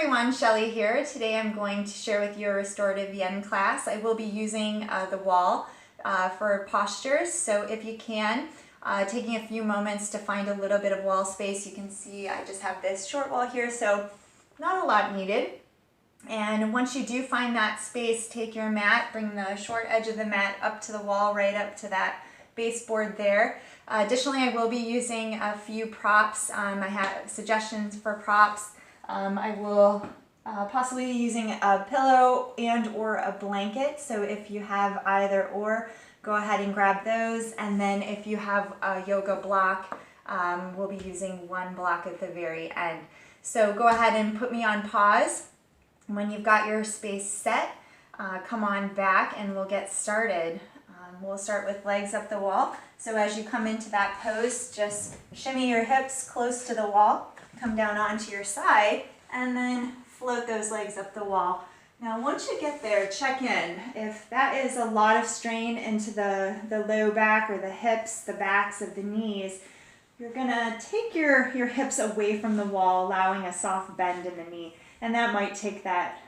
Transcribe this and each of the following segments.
everyone, Shelly here. Today I'm going to share with you a Restorative Yin class. I will be using the wall for postures, so if you can, taking a few moments to find a little bit of wall space. You can see I just have this short wall here, so not a lot needed. And once you do find that space, take your mat, bring the short edge of the mat up to the wall, right up to that baseboard there. Additionally, I will be using a few props. I have suggestions for props. I will possibly be using a pillow and or a blanket. So if you have either or, go ahead and grab those. And then if you have a yoga block, we'll be using one block at the very end. So go ahead and put me on pause. When you've got your space set, come on back and we'll get started. We'll start with legs up the wall. So as you come into that pose, just shimmy your hips close to the wall, come down onto your side, and then float those legs up the wall. Now once you get there, check in. If that is a lot of strain into the low back or the hips, the backs of the knees, you're gonna take your hips away from the wall, allowing a soft bend in the knee. And that might take that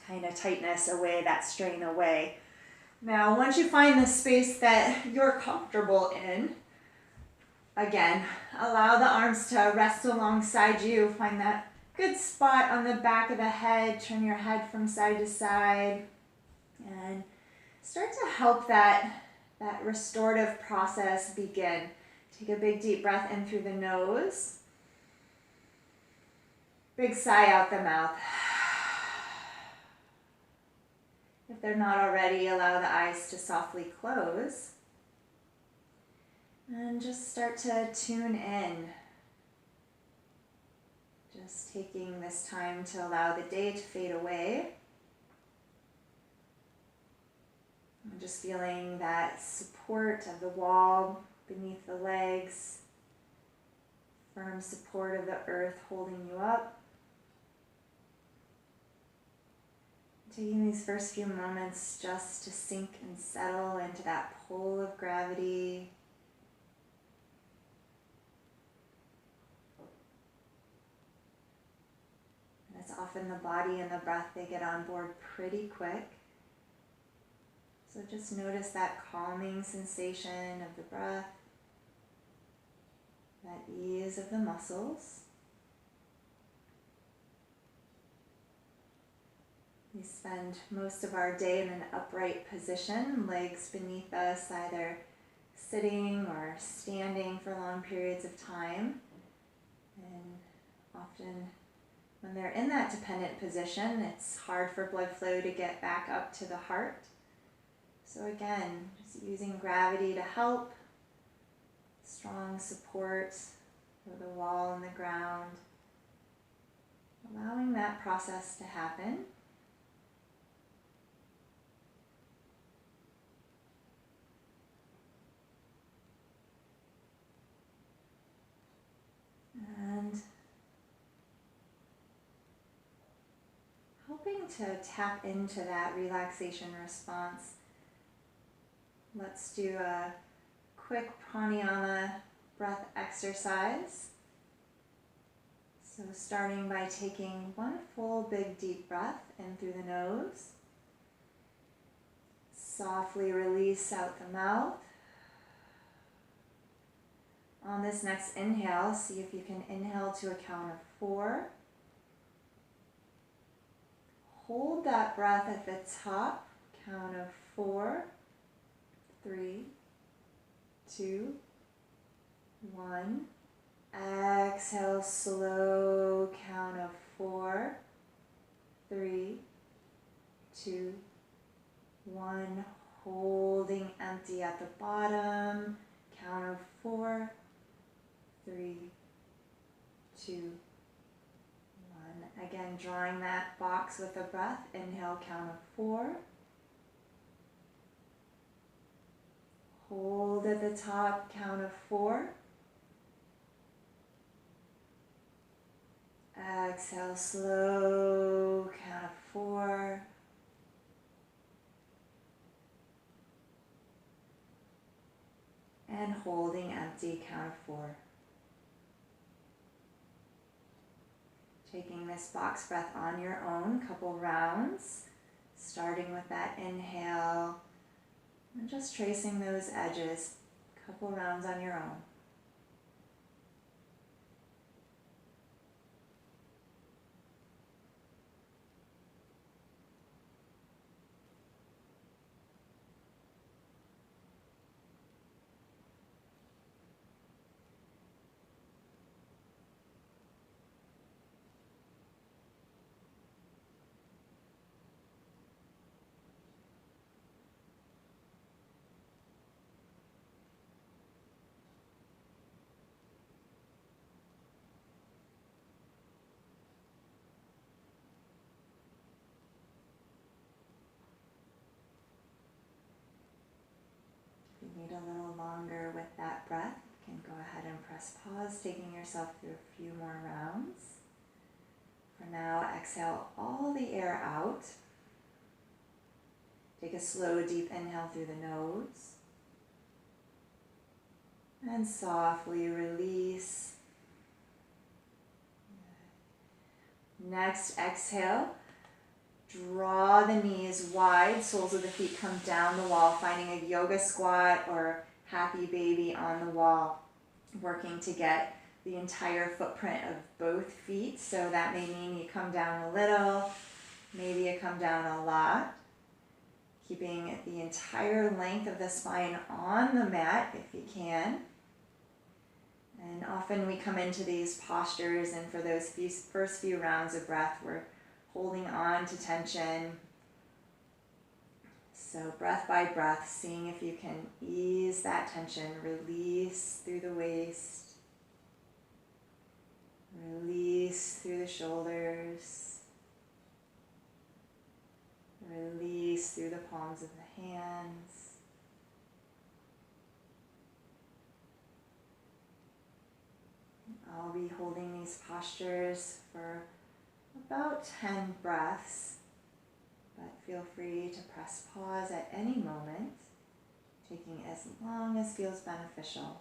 kind of tightness away, that strain away. Now, once you find the space that you're comfortable in, again, allow the arms to rest alongside you. Find that good spot on the back of the head. Turn your head from side to side. And start to help that restorative process begin. Take a big deep breath in through the nose. Big sigh out the mouth. If they're not already, allow the eyes to softly close. And just start to tune in. Just taking this time to allow the day to fade away. And just feeling that support of the wall beneath the legs. Firm support of the earth holding you up. Taking these first few moments just to sink and settle into that pull of gravity. And it's often the body and the breath, they get on board pretty quick. So just notice that calming sensation of the breath, that ease of the muscles. We spend most of our day in an upright position, legs beneath us, either sitting or standing for long periods of time. And often when they're in that dependent position, it's hard for blood flow to get back up to the heart. So again, just using gravity to help, strong support for the wall and the ground, allowing that process to happen. And hoping to tap into that relaxation response. Let's do a quick pranayama breath exercise. So starting by taking one full big deep breath in through the nose. Softly release out the mouth. On this next inhale, see if you can inhale to a count of 4. Hold that breath at the top, count of 4, 3, 2, 1. Exhale, slow, count of 4, 3, 2, 1. Holding empty at the bottom, count of 4, 3, 2, 1. Again, drawing that box with a breath. Inhale, count of 4. Hold at the top, count of 4. Exhale, slow, count of 4. And holding empty, count of 4. Taking this box breath on your own, couple rounds, starting with that inhale, and just tracing those edges, couple rounds on your own. If you need a little longer with that breath, you can go ahead and press pause, taking yourself through a few more rounds. For now, exhale all the air out. Take a slow, deep inhale through the nose. And softly release. Next, exhale. Draw the knees wide, soles of the feet come down the wall, finding a yoga squat or happy baby on the wall, working to get the entire footprint of both feet. So that may mean you come down a little, maybe you come down a lot. Keeping the entire length of the spine on the mat if you can. And often we come into these postures, and for those first few rounds of breath, we're holding on to tension. So breath by breath, seeing if you can ease that tension, release through the waist, release through the shoulders, release through the palms of the hands. I'll be holding these postures for about 10 breaths, but feel free to press pause at any moment, taking as long as feels beneficial.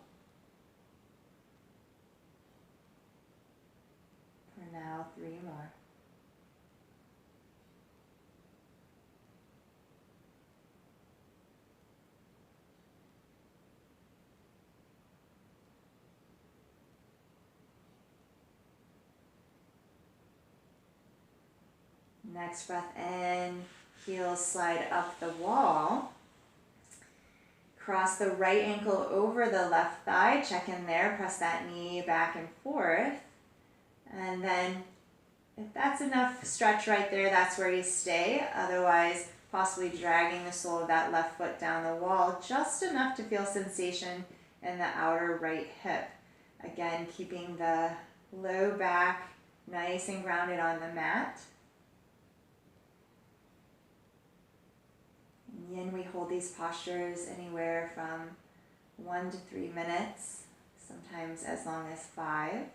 For now, 3 more. Next breath in, heels slide up the wall. Cross the right ankle over the left thigh, check in there, press that knee back and forth. And then if that's enough stretch right there, that's where you stay. Otherwise, possibly dragging the sole of that left foot down the wall, just enough to feel sensation in the outer right hip. Again, keeping the low back nice and grounded on the mat. In yin, we hold these postures anywhere from 1 to 3 minutes, sometimes as long as 5.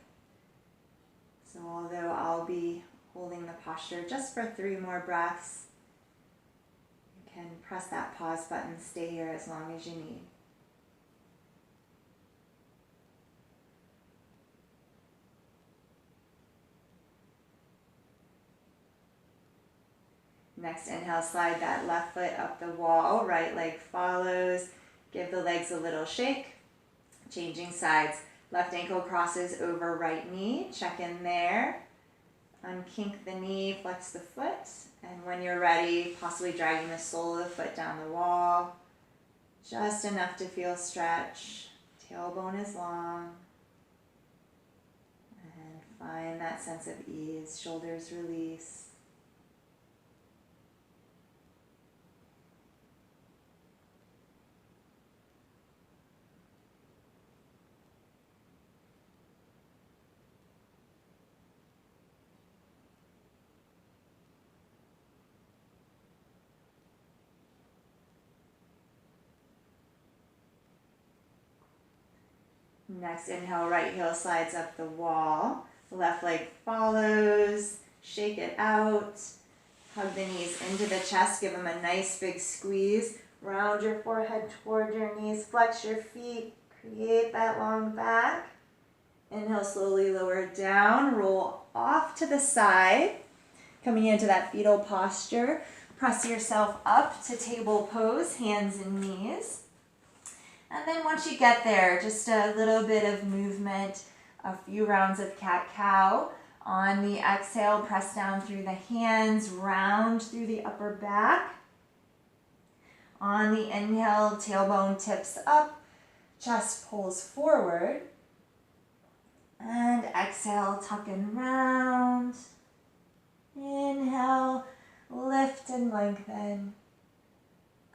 So although I'll be holding the posture just for 3 more breaths, you can press that pause button, stay here as long as you need. Next, inhale, slide that left foot up the wall, right leg follows. Give the legs a little shake. Changing sides. Left ankle crosses over right knee. Check in there. Unkink the knee, flex the foot. And when you're ready, possibly dragging the sole of the foot down the wall. Just enough to feel stretch. Tailbone is long. And find that sense of ease. Shoulders release. Next, inhale, right heel slides up the wall. Left leg follows. Shake it out. Hug the knees into the chest. Give them a nice big squeeze. Round your forehead toward your knees. Flex your feet. Create that long back. Inhale, slowly lower down, roll off to the side. Coming into that fetal posture, press yourself up to table pose, hands and knees. And then once you get there, just a little bit of movement, a few rounds of cat-cow. On the exhale, press down through the hands, round through the upper back. On the inhale, tailbone tips up, chest pulls forward. And exhale, tuck and round. Inhale, lift and lengthen.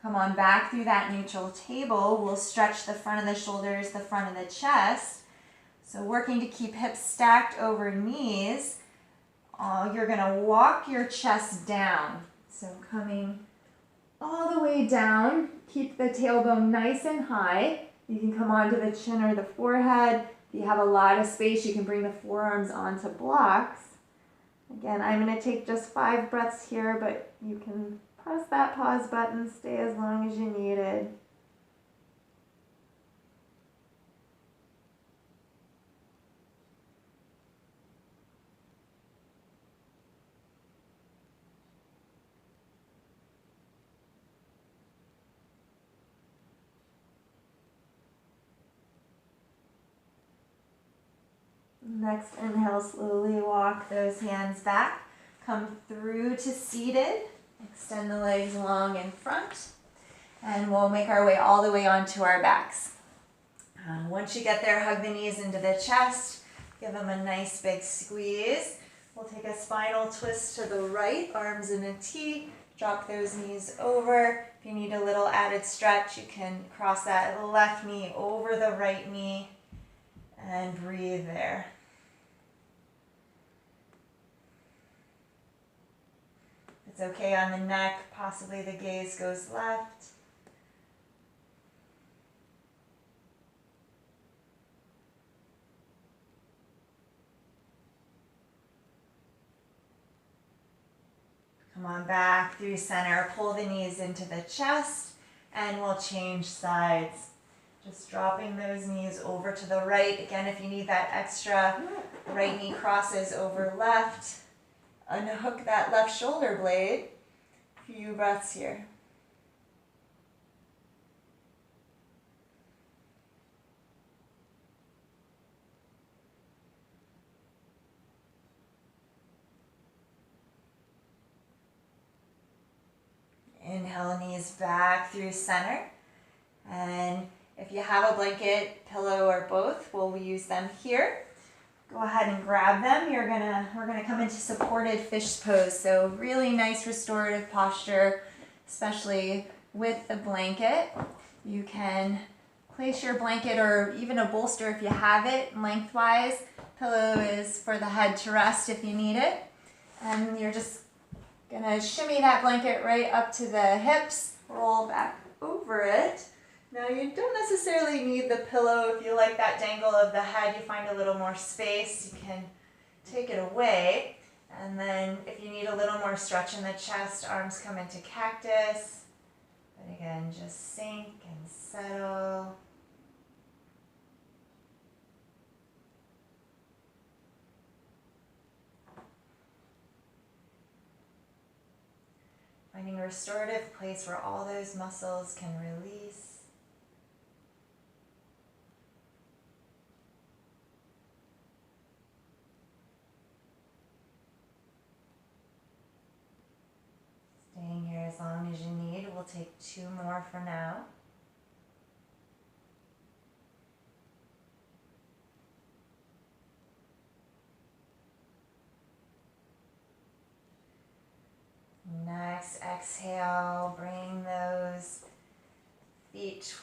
Come on back through that neutral table. We'll stretch the front of the shoulders, the front of the chest. So working to keep hips stacked over knees. You're gonna walk your chest down. So coming all the way down. Keep the tailbone nice and high. You can come onto the chin or the forehead. If you have a lot of space, you can bring the forearms onto blocks. Again, I'm going to take just 5 breaths here, but you can press that pause button, stay as long as you needed. Next, inhale, slowly walk those hands back. Come through to seated. Extend the legs long in front. And we'll make our way all the way onto our backs. Once you get there, hug the knees into the chest. Give them a nice big squeeze. We'll take a spinal twist to the right, arms in a T. Drop those knees over. If you need a little added stretch, you can cross that left knee over the right knee and breathe there. It's okay on the neck, possibly the gaze goes left. Come on back through center, pull the knees into the chest, and we'll change sides. Just dropping those knees over to the right. Again, if you need that extra, right knee crosses over left. Unhook that left shoulder blade. Few breaths here. Inhale, knees back through center. And if you have a blanket, pillow, or both, we'll use them here. Go ahead and grab them. We're gonna come into supported fish pose. So really nice restorative posture, especially with the blanket. You can place your blanket or even a bolster if you have it lengthwise. Pillow is for the head to rest if you need it. And you're just gonna shimmy that blanket right up to the hips, roll back over it. Now you don't necessarily need the pillow. If you like that dangle of the head, you find a little more space, you can take it away. And then if you need a little more stretch in the chest, arms come into cactus. But again, just sink and settle. Finding a restorative place where all those muscles can release. Staying here as long as you need. We'll take 2 more for now. Next, exhale, bring those feet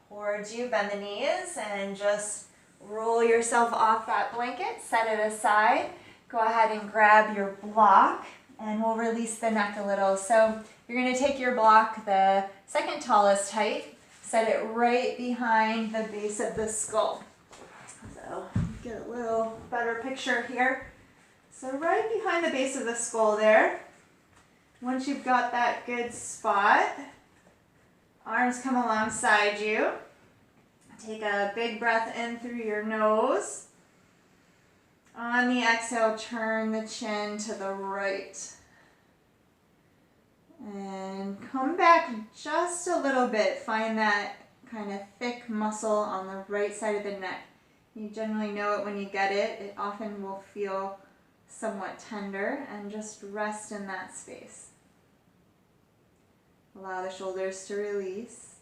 towards you, bend the knees, and just roll yourself off that blanket, set it aside. Go ahead and grab your block, and we'll release the neck a little. So you're going to take your block, the second tallest height, set it right behind the base of the skull. So get a little better picture here. So right behind the base of the skull there. Once you've got that good spot, arms come alongside you. Take a big breath in through your nose. On the exhale, turn the chin to the right. And come back just a little bit. Find that kind of thick muscle on the right side of the neck. You generally know it when you get it. It often will feel somewhat tender, and just rest in that space. Allow the shoulders to release.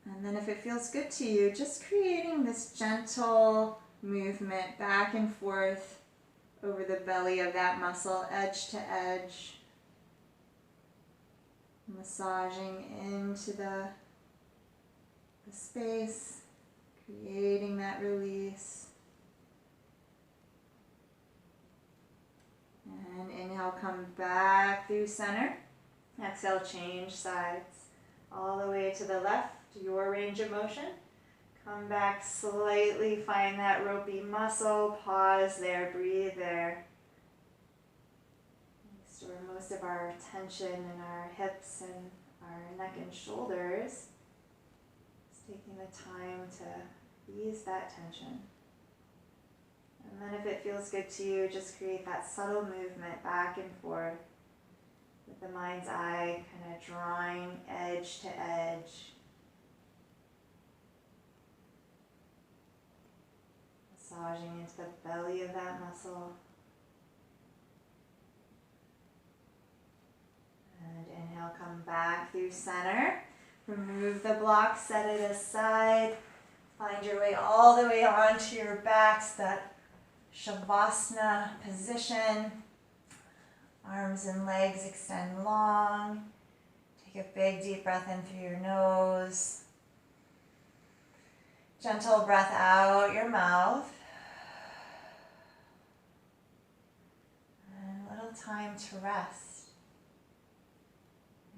And then if it feels good to you, just creating this gentle movement back and forth over the belly of that muscle, edge to edge. Massaging into the space, creating that release. And inhale, come back through center. Exhale, change sides. All the way to the left, your range of motion. Come back slightly, find that ropey muscle, pause there, breathe there. Store most of our tension in our hips and our neck and shoulders. Just taking the time to ease that tension. And then if it feels good to you, just create that subtle movement back and forth with the mind's eye kind of drawing edge to edge. Massaging into the belly of that muscle. And inhale, come back through center. Remove the block, set it aside. Find your way all the way onto your backs, that Shavasana position. Arms and legs extend long. Take a big deep breath in through your nose. Gentle breath out your mouth. And a little time to rest.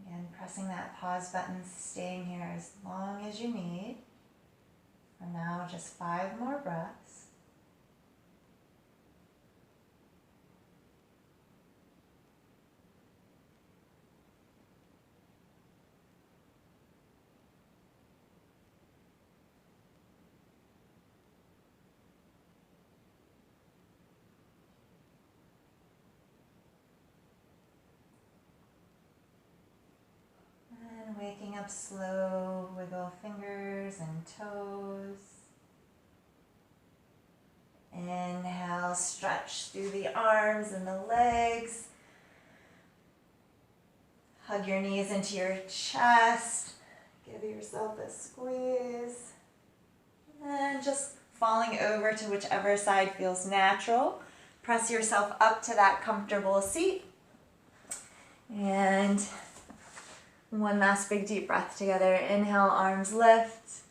Again, pressing that pause button, staying here as long as you need. For now, just 5 more breaths. Waking up slow, wiggle fingers and toes. Inhale, stretch through the arms and the legs. Hug your knees into your chest. Give yourself a squeeze. And just falling over to whichever side feels natural. Press yourself up to that comfortable seat. And one last big deep breath together. Inhale, arms lift.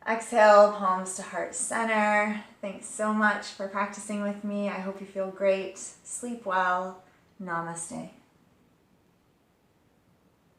Exhale, palms to heart center. Thanks so much for practicing with me. I hope you feel great. Sleep well. Namaste.